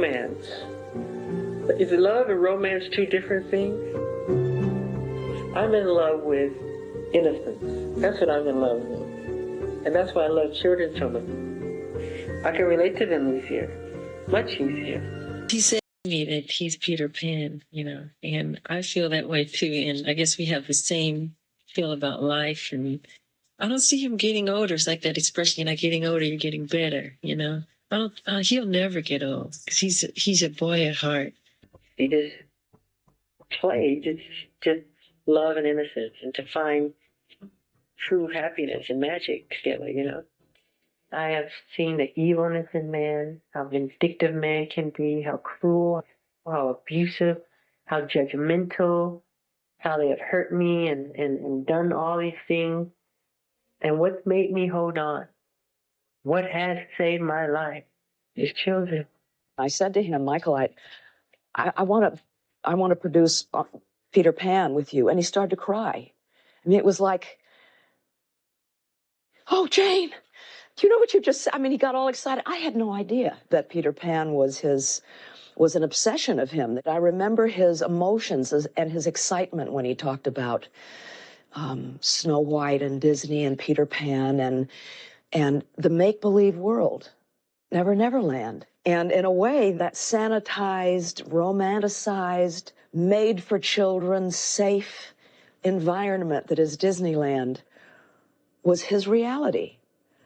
romance. Is love and romance two different things? I'm in love with innocence. That's what I'm in love with. And that's why I love children so much. I can relate to them easier, much easier. He said to me that he's Peter Pan, you know, and I feel that way too. And I guess we have the same feel about life. And I don't see him getting older. It's like that expression, you're not getting older, you're getting better, you know. He'll never get old because he's a boy at heart. He just play, just love and innocence, and to find true happiness and magic together, you know. I have seen the evilness in man, how vindictive man can be, how cruel, how abusive, how judgmental, how they have hurt me and done all these things. And what's made me hold on, what has saved my life, is children. I said to him, Michael, I want to produce Peter Pan with you. And he started to cry. I mean, it was like, oh, Jane, do you know what you just said? I mean, he got all excited. I had no idea that Peter Pan was an obsession of him. That I remember his emotions and his excitement when he talked about Snow White and Disney and Peter Pan and the make-believe world, Never Never Land. And in a way, that sanitized, romanticized, made for children, safe environment that is Disneyland was his reality.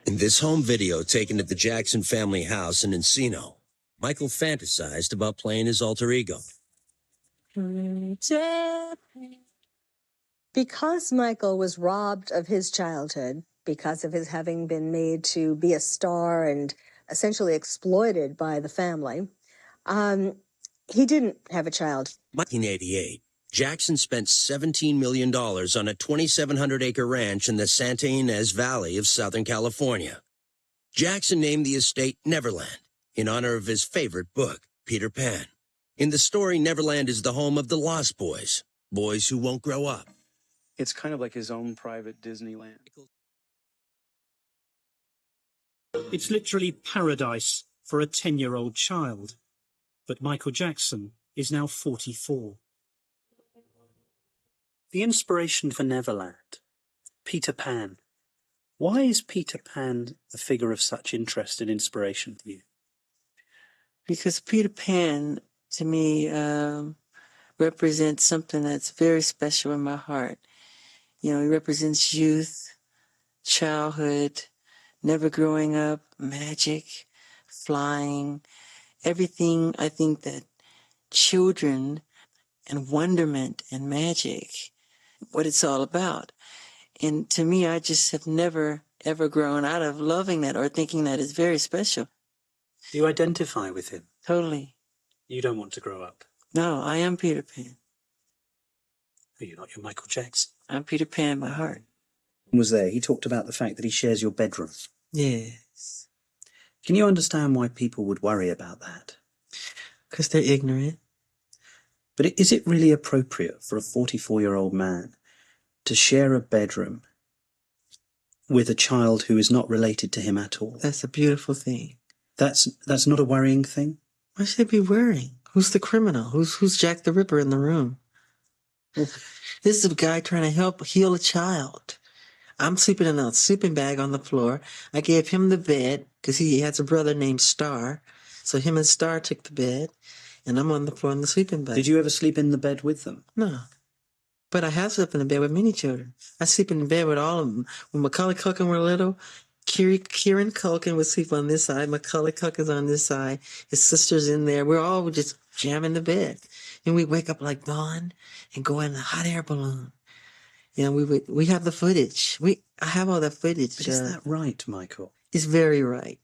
In this home video taken at the Jackson family house in Encino, Michael fantasized about playing his alter ego. Because Michael was robbed of his childhood, because of his having been made to be a star and essentially exploited by the family, he didn't have a child. 1988, Jackson spent $17 million on a 2,700-acre ranch in the Santa Ynez Valley of Southern California. Jackson named the estate Neverland in honor of his favorite book, Peter Pan. In the story, Neverland is the home of the Lost Boys, boys who won't grow up. It's kind of like his own private Disneyland. It's literally paradise for a 10-year-old child. But Michael Jackson is now 44. The inspiration for Neverland, Peter Pan. Why is Peter Pan a figure of such interest and inspiration for you? Because Peter Pan, to me, represents something that's very special in my heart. You know, he represents youth, childhood, never growing up, magic, flying, everything I think that children and wonderment and magic, what it's all about. And to me, I just have never, ever grown out of loving that or thinking that is very special. Do you identify with him? Totally. You don't want to grow up? No, I am Peter Pan. Are you not your Michael Jackson? I'm Peter Pan in my heart. Was there, he talked about the fact that he shares your bedroom. Yes. Can you understand why people would worry about that? Because they're ignorant. But is it really appropriate for a 44-year-old man to share a bedroom with a child who is not related to him at all? That's a beautiful thing. That's not a worrying thing? Why should they be worrying? Who's the criminal? Who's Jack the Ripper in the room? This is a guy trying to heal a child. I'm sleeping in a sleeping bag on the floor. I gave him the bed because he has a brother named Star. So him and Star took the bed, and I'm on the floor in the sleeping bag. Did you ever sleep in the bed with them? No. But I have slept in the bed with many children. I sleep in the bed with all of them. When Macaulay Culkin were little, Kieran Culkin would sleep on this side. Macaulay Culkin's on this side. His sister's in there. We're all just jamming the bed. And we wake up like dawn and go in a hot air balloon. You know, we have the footage. I have all that footage. But is that right, Michael? It's very right.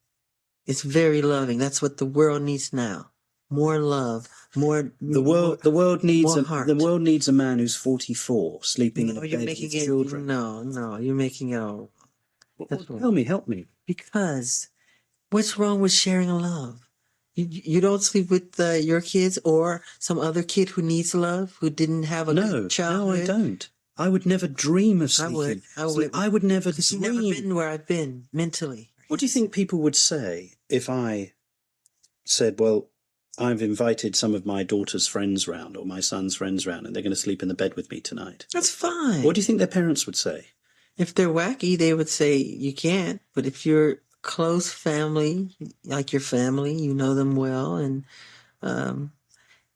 It's very loving. That's what the world needs now. More love, more. The world needs a man who's 44 sleeping in a bed with children. No, you're making it all. Help me. Because what's wrong with sharing love? You don't sleep with your kids or some other kid who needs love, who didn't have a good childhood? No, I don't. I would never dream of sleeping. I would. I would never dream. You've never been where I've been mentally. What do you think people would say if I said, well, I've invited some of my daughter's friends round or my son's friends round, and they're going to sleep in the bed with me tonight. That's fine. What do you think their parents would say? If they're wacky, they would say you can't. But if you're close family, like your family, you know them well, But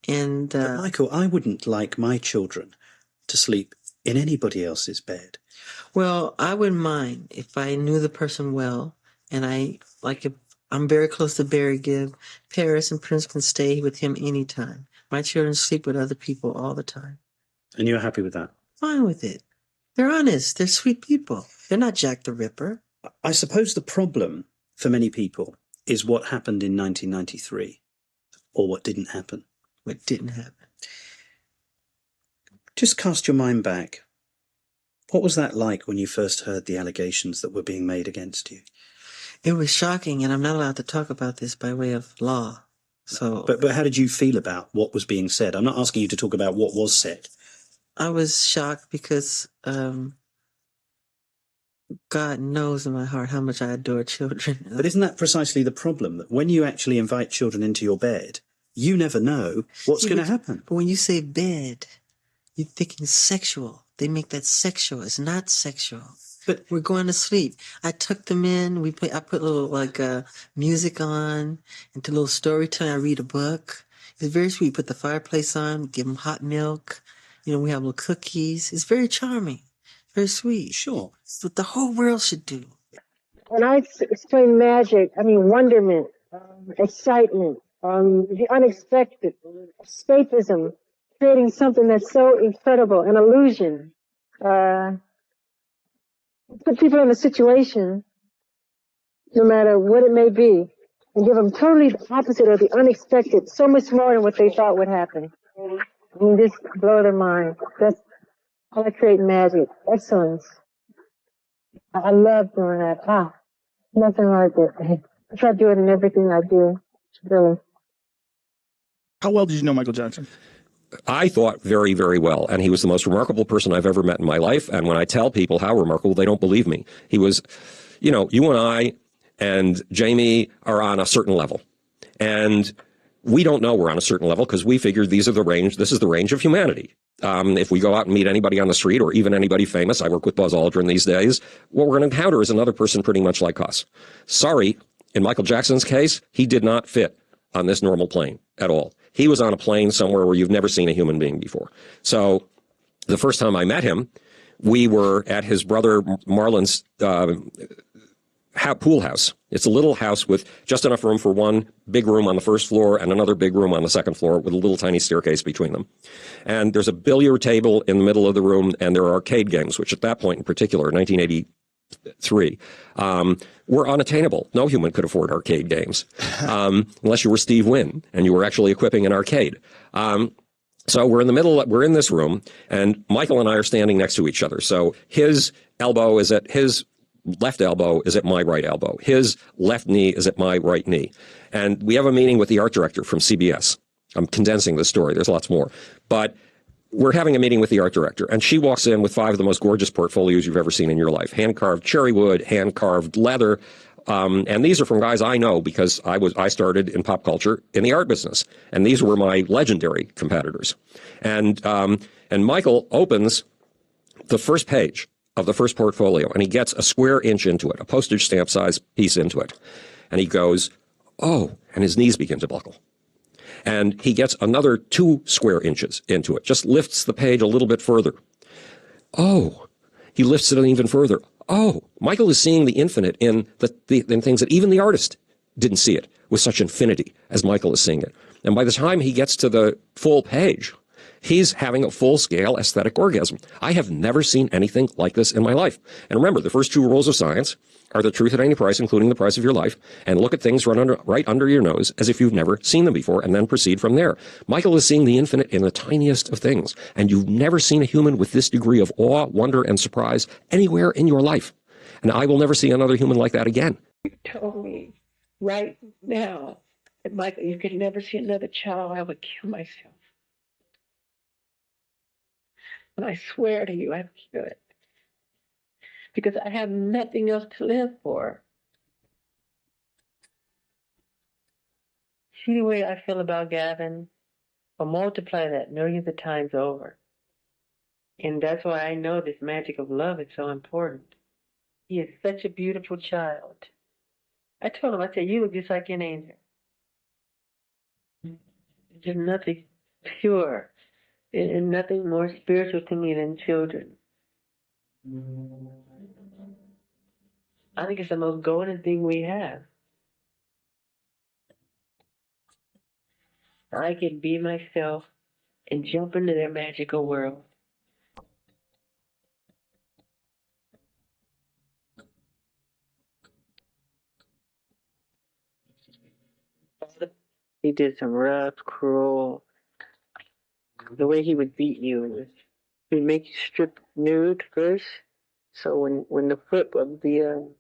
Michael, I wouldn't like my children to sleep in anybody else's bed. well, I wouldn't mind if I knew the person well, and if I'm very close to Barry Gibb. Paris and Prince can stay with him anytime. My children sleep with other people all the time. And you're happy with that? Fine with it. They're honest. They're sweet people. They're not Jack the Ripper. I suppose the problem for many people is what happened in 1993, or what didn't happen. What didn't happen? Just cast your mind back. What was that like when you first heard the allegations that were being made against you? It was shocking, and I'm not allowed to talk about this by way of law. So, But how did you feel about what was being said? I'm not asking you to talk about what was said. I was shocked because God knows in my heart how much I adore children. But isn't that precisely the problem? That when you actually invite children into your bed, you never know what's going to happen. But when you say bed, you're thinking sexual. They make that sexual. It's not sexual. But we're going to sleep. I tuck them in. I put a little music on, and a little story time. I read a book. It's very sweet. Put the fireplace on. Give them hot milk. We have little cookies. It's very charming. Very sweet. Sure. It's what the whole world should do. When I explain magic, I mean wonderment, excitement, the unexpected, escapism, creating something that's so incredible, an illusion. Put people in a situation, no matter what it may be, and give them totally the opposite or the unexpected, so much more than what they thought would happen. I mean, just blow their mind. That's how I create magic. Excellence. I love doing that. Nothing like it. I try to do it in everything I do. Really. How well did you know Michael Jackson? I thought very, very well. And he was the most remarkable person I've ever met in my life. And when I tell people how remarkable, they don't believe me. He was, you and I and Jamie are on a certain level. And we don't know we're on a certain level because we figured this is the range of humanity. If we go out and meet anybody on the street or even anybody famous, I work with Buzz Aldrin these days, what we're going to encounter is another person pretty much like us. Sorry, in Michael Jackson's case, he did not fit on this normal plane at all. He was on a plane somewhere where you've never seen a human being before. So the first time I met him, we were at his brother Marlon's pool house. It's a little house with just enough room for one big room on the first floor and another big room on the second floor with a little tiny staircase between them. And there's a billiard table in the middle of the room, and there are arcade games, which at that point in particular, 1983, were unattainable. No human could afford arcade games unless you were Steve Wynn and you were actually equipping an arcade. So we're in this room, and Michael and I are standing next to each other. So his elbow is at his left elbow is at my right elbow. His left knee is at my right knee. And we have a meeting with the art director from CBS. I'm condensing the story. There's lots more. But we're having a meeting with the art director, and she walks in with 5 of the most gorgeous portfolios you've ever seen in your life. Hand-carved cherry wood, hand-carved leather. And these are from guys I know because I started in pop culture in the art business. And these were my legendary competitors. And Michael opens the first page of the first portfolio, and he gets a square inch into it, a postage stamp size piece into it. And he goes, oh, and his knees begin to buckle. And he gets another 2 square inches into it, just lifts the page a little bit further. Oh, he lifts it even further. Oh, Michael is seeing the infinite in in things that even the artist didn't see it with such infinity as Michael is seeing it. And by the time he gets to the full page, he's having a full-scale aesthetic orgasm. I have never seen anything like this in my life. And remember, the first 2 rules of science are the truth at any price, including the price of your life, and look at things right under your nose as if you've never seen them before, and then proceed from there. Michael is seeing the infinite in the tiniest of things, and you've never seen a human with this degree of awe, wonder, and surprise anywhere in your life. And I will never see another human like that again. You told me right now that, Michael, you could never see another child, I would kill myself. And I swear to you, I should. Because I have nothing else to live for. see the way I feel about Gavin, but multiply that millions of times over. And that's why I know this magic of love is so important. He is such a beautiful child. I told him, I said, you look just like an angel. There's nothing pure and nothing more spiritual to me than children. I think it's the most golden thing we have. I can be myself and jump into their magical world. He did some rough, cruel. The way he would beat you, he'd make you strip nude first. So when the foot of the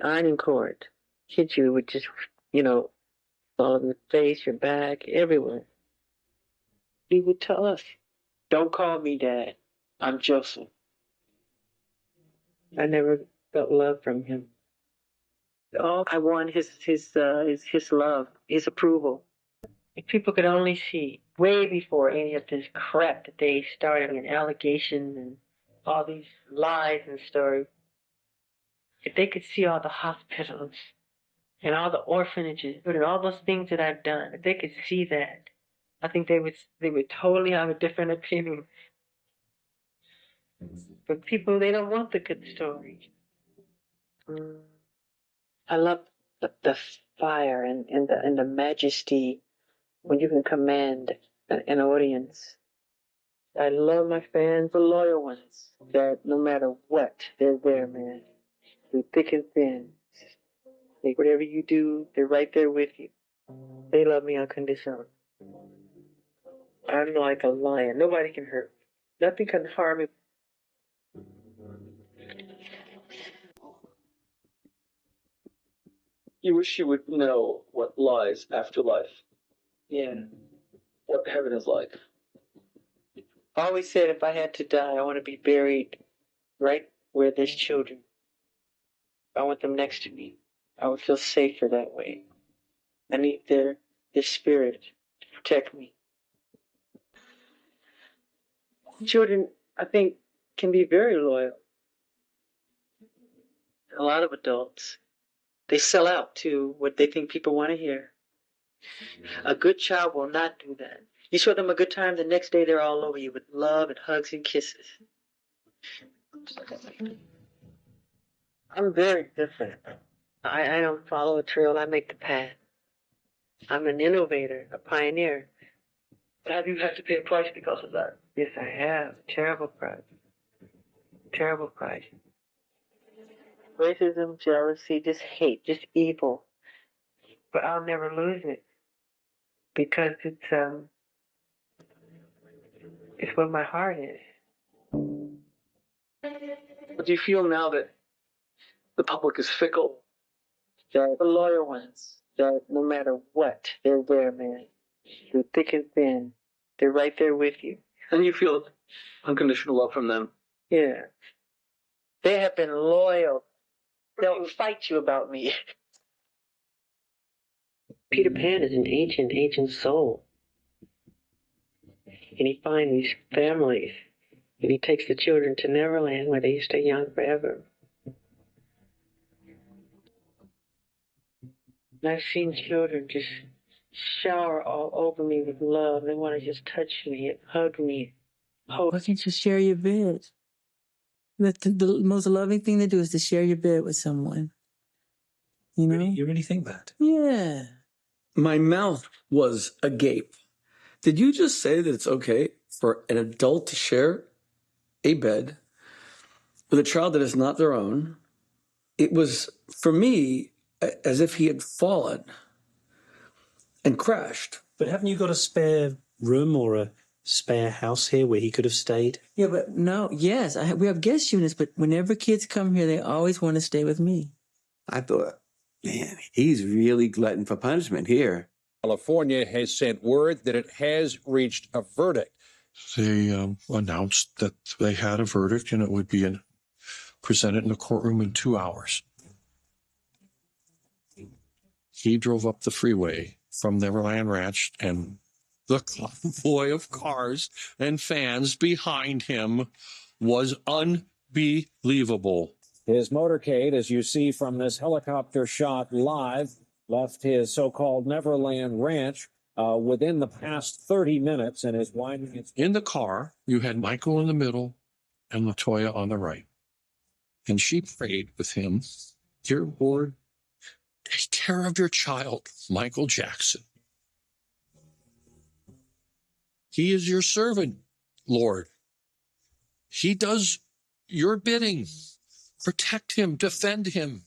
ironing cord hit you, it would just, all over your face, your back, everywhere. He would tell us, "Don't call me Dad. I'm Joseph." I never felt love from him. All I want is his love, his approval. If people could only see, way before any of this crap that they started in allegations and all these lies and stories, if they could see all the hospitals and all the orphanages and all those things that I've done, if they could see that, I think they would totally have a different opinion. But people, they don't want the good story. I love the fire and the majesty when you can command an audience. I love my fans, the loyal ones, that no matter what, they're there, man. Through thick and thin. Like whatever you do, they're right there with you. They love me unconditionally. I'm like a lion. Nobody can hurt me. Nothing can harm me. You wish you would know what lies after life. Yeah. What heaven is like. I always said if I had to die, I want to be buried right where there's children. I want them next to me. I would feel safer that way. I need their spirit to protect me. Children, I think, can be very loyal. A lot of adults, they sell out to what they think people want to hear. A good child will not do that. You show them a good time, the next day they're all over you with love and hugs and kisses. I'm very different. I don't follow a trail, I make the path. I'm an innovator, a pioneer. But have you had to pay a price because of that? Yes, I have. Terrible price. Terrible price. Racism, jealousy, just hate, just evil. But I'll never lose it. Because it's where my heart is. But do you feel now that the public is fickle? The loyal ones, that no matter what, they're there, man. Through thick and thin. They're right there with you. And you feel unconditional love from them? Yeah. They have been loyal. They'll fight you about me. Peter Pan is an ancient soul. And he finds these families. And he takes the children to Neverland where they stay young forever. And I've seen children just shower all over me with love. They want to just touch me and hug me. Why can't you share your bed? The most loving thing to do is to share your bed with someone. You know? You really think that? Yeah. My mouth was agape. Did you just say that it's okay for an adult to share a bed with a child that is not their own? It was, for me, as if he had fallen and crashed. But haven't you got a spare room or a spare house here where he could have stayed? Yeah, but no, yes, we have guest units, but whenever kids come here, they always want to stay with me. I thought, man, he's really glutton for punishment here. California has sent word that it has reached a verdict. They announced that they had a verdict and it would be presented in the courtroom in 2 hours. He drove up the freeway from Neverland Ranch, and the convoy of cars and fans behind him was unbelievable. His motorcade, as you see from this helicopter shot live, left his so-called Neverland Ranch within the past 30 minutes and is winding its... In the car, you had Michael in the middle and LaToya on the right. And she prayed with him, "Dear Lord, take care of your child, Michael Jackson. He is your servant, Lord. He does your bidding. Protect him, defend him."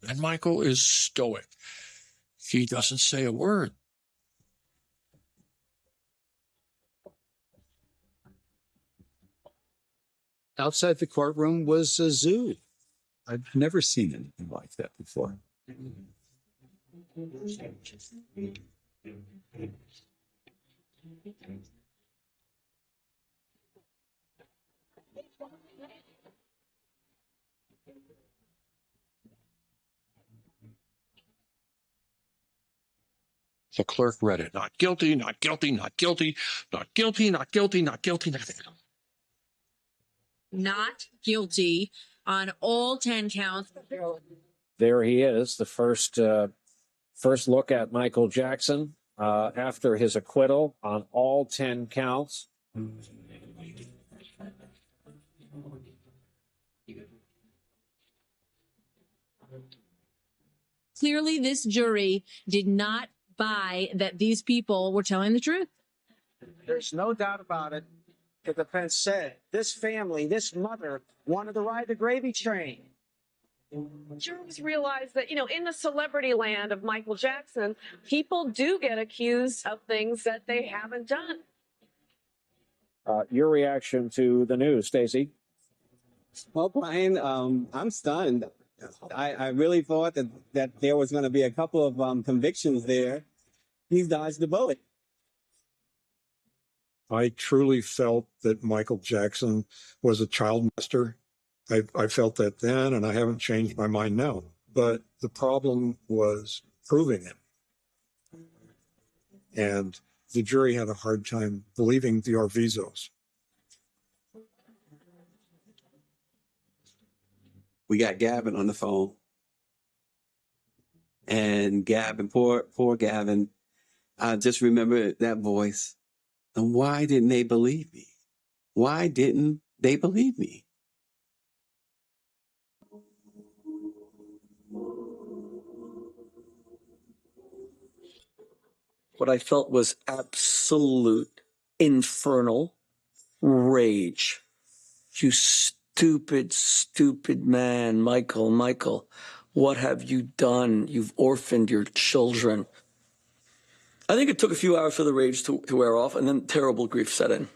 And Michael is stoic. He doesn't say a word. Outside the courtroom was a zoo. I've never seen anything like that before. The clerk read it. Not guilty, not guilty, not guilty, not guilty, not guilty, not guilty, not guilty. Not guilty on all 10 counts. There he is, the first look at Michael Jackson after his acquittal on all 10 counts. Clearly, this jury did not buy that these people were telling the truth. There's no doubt about it. The defense said this family, this mother, wanted to ride the gravy train. Jurors realize that, in the celebrity land of Michael Jackson, people do get accused of things that they haven't done. Your reaction to the news, Stacey? Well, Brian, I'm stunned. I really thought that there was going to be a couple of convictions there. He's dodged the bullet. I truly felt that Michael Jackson was a child molester. I felt that then, and I haven't changed my mind now. But the problem was proving it. And the jury had a hard time believing the Arvizos. We got Gavin on the phone. And Gavin, poor Gavin, I just remember that voice. And why didn't they believe me? Why didn't they believe me? What I felt was absolute infernal rage. You stupid, stupid man, Michael, what have you done? You've orphaned your children. I think it took a few hours for the rage to wear off, and then terrible grief set in.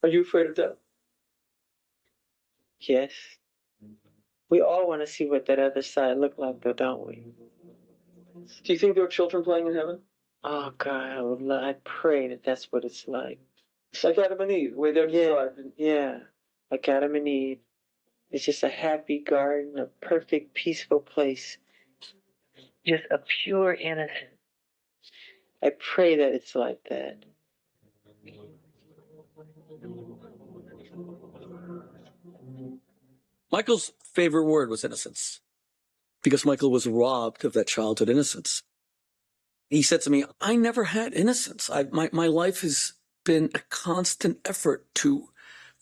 Are you afraid of death? Yes. We all want to see what that other side looked like, though, don't we? Do you think there are children playing in heaven? Oh, God, I pray that that's what it's like. It's like Adam and Eve, where they're Yeah, like Adam and Eve. It's just a happy garden, a perfect, peaceful place. Just a pure innocence. I pray that it's like that. Michael's favorite word was innocence, because Michael was robbed of that childhood innocence. He said to me, I never had innocence. My life has been a constant effort to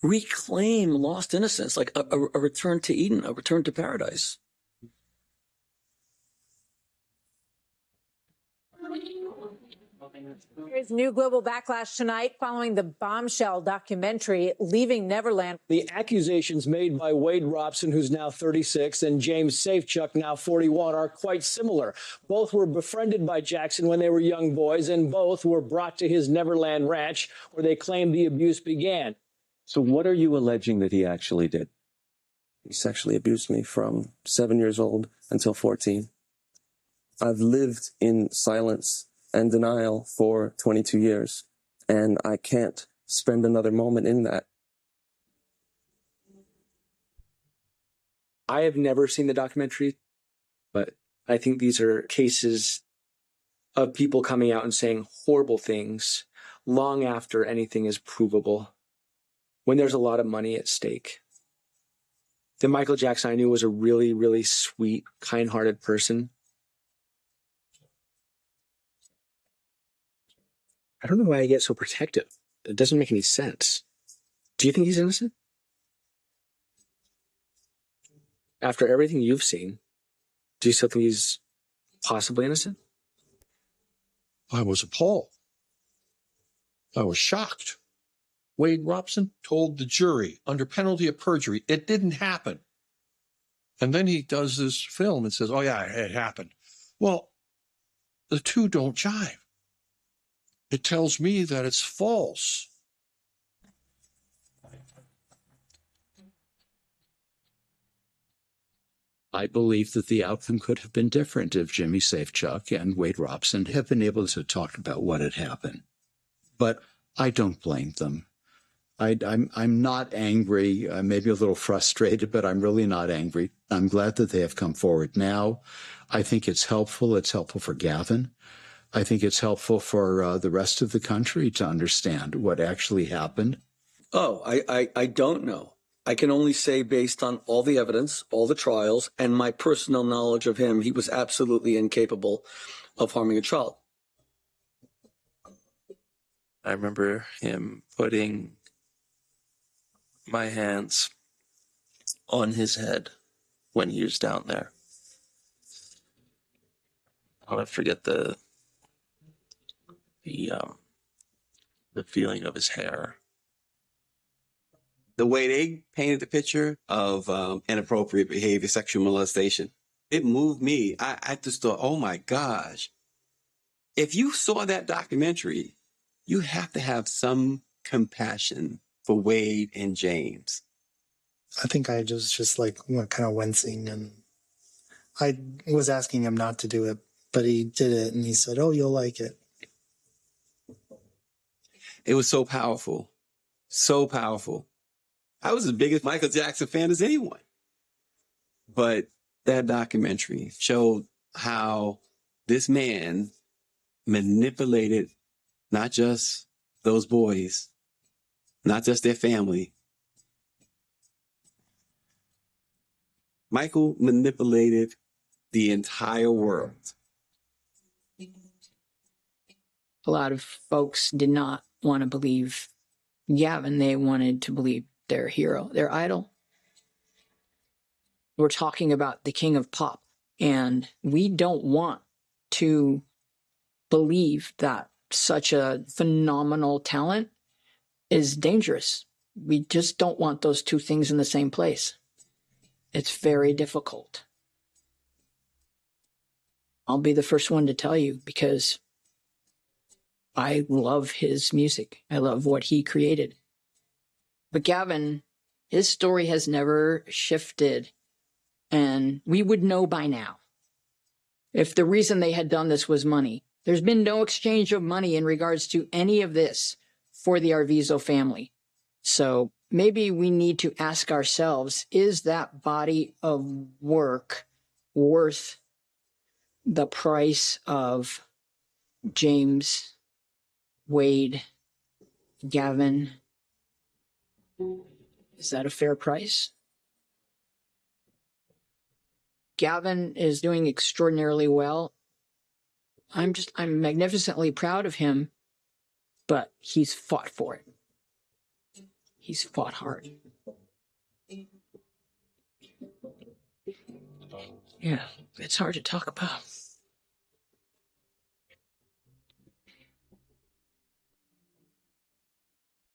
reclaim lost innocence, like a return to Eden, a return to paradise. There's new global backlash tonight following the bombshell documentary Leaving Neverland. The accusations made by Wade Robson, who's now 36, and James Safechuck, now 41, are quite similar. Both were befriended by Jackson when they were young boys, and both were brought to his Neverland Ranch, where they claim the abuse began. So what are you alleging that he actually did? He sexually abused me from 7 years old until 14. I've lived in silence and denial for 22 years, and I can't spend another moment in that. I have never seen the documentary, but I think these are cases of people coming out and saying horrible things long after anything is provable, when there's a lot of money at stake. The Michael Jackson I knew was a really, really sweet, kind-hearted person. I don't know why I get so protective. It doesn't make any sense. Do you think he's innocent? After everything you've seen, do you still think he's possibly innocent? I was appalled. I was shocked. Wade Robson told the jury under penalty of perjury it didn't happen. And then he does this film and says, oh, yeah, it happened. Well, the two don't jive. It tells me that it's false. I believe that the outcome could have been different if Jimmy Safechuck and Wade Robson had been able to talk about what had happened. But I don't blame them. I'm not angry, maybe a little frustrated, but I'm really not angry. I'm glad that they have come forward now. I think it's helpful. It's helpful for Gavin. I think it's helpful for the rest of the country to understand what actually happened. Oh, I don't know. I can only say based on all the evidence, all the trials, and my personal knowledge of him, he was absolutely incapable of harming a child. I remember him putting my hands on his head when he was down there. I'll never forget the feeling of his hair. The way they painted the picture of inappropriate behavior, sexual molestation, it moved me. I just thought, oh my gosh. If you saw that documentary, you have to have some compassion for Wade and James. I think I was just like kind of wincing, and I was asking him not to do it, but he did it and he said, oh, you'll like it. It was so powerful. So powerful. I was as big a Michael Jackson fan as anyone. But that documentary showed how this man manipulated not just those boys, not just their family. Michael manipulated the entire world. A lot of folks did not want to believe Gavin. They wanted to believe their hero, their idol. We're talking about the king of pop, and we don't want to believe that such a phenomenal talent is dangerous. We just don't want those two things in the same place. It's very difficult. I'll be the first one to tell you, because I love his music. I love what he created. But Gavin, his story has never shifted, and we would know by now. If the reason they had done this was money, there's been no exchange of money in regards to any of this for the Arvizo family. So maybe we need to ask ourselves, is that body of work worth the price of James, Wade, Gavin? Is that a fair price? Gavin is doing extraordinarily well. I'm magnificently proud of him, but he's fought for it. He's fought hard. Yeah, it's hard to talk about.